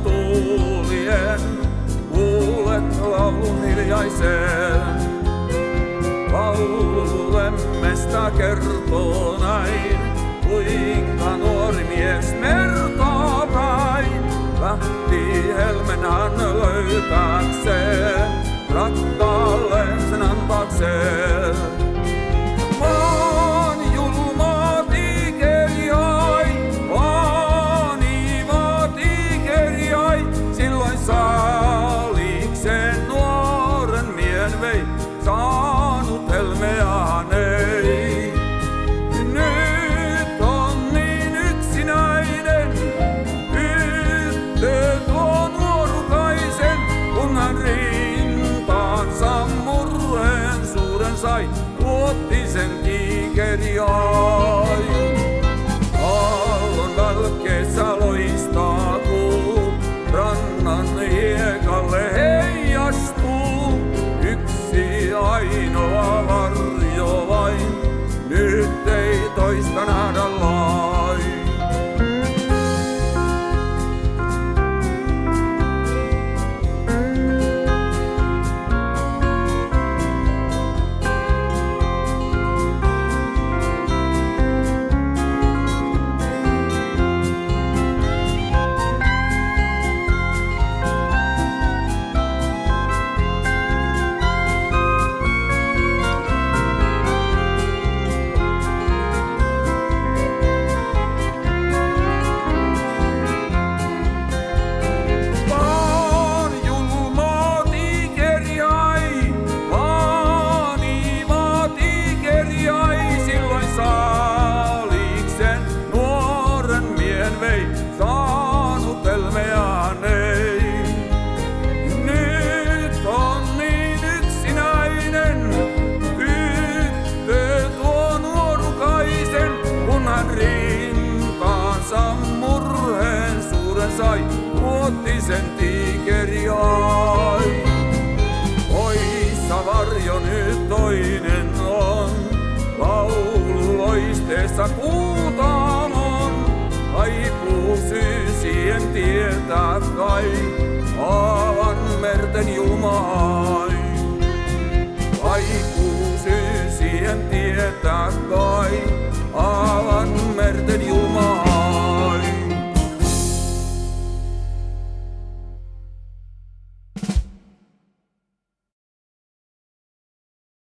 tuulien, kuulet laulun hiljaisen. Laululemmesta kertoo näin, kuinka nuori mies mertaa päin lähti helmen hän löytääkseen, rakkaalleen sen antaakseen. Maan julma tiikeri ai, vaaniva tiikeri ai, silloin saalikseen nuoren mien vei, saanut helmeään ei. Nyt on niin yksinäinen, tyttö tuo nuorukaisen, kun hän rintaansa murheen suuren sai, tuotti sen tiikeri ai. Aallon välkkeessä loistaa kuu, rannan hiekalle heijastuu yksi ainoa varjo vain, nyt ei toista nähdä lain. Saanut helmeään ei. Nyt on niin yksinäinen, tyttö tuo nuorukaisen, kun hän rintaansa murheen suuren sai, tuotti sen tiikeri ai. Poissa varjo nyt toinen on, laulu loisteessa kuutaamon. Kaipuu syysien tietää kai, aavan merten julmaai. Kaipuu syysien tietää kai, aavan merten julmaai.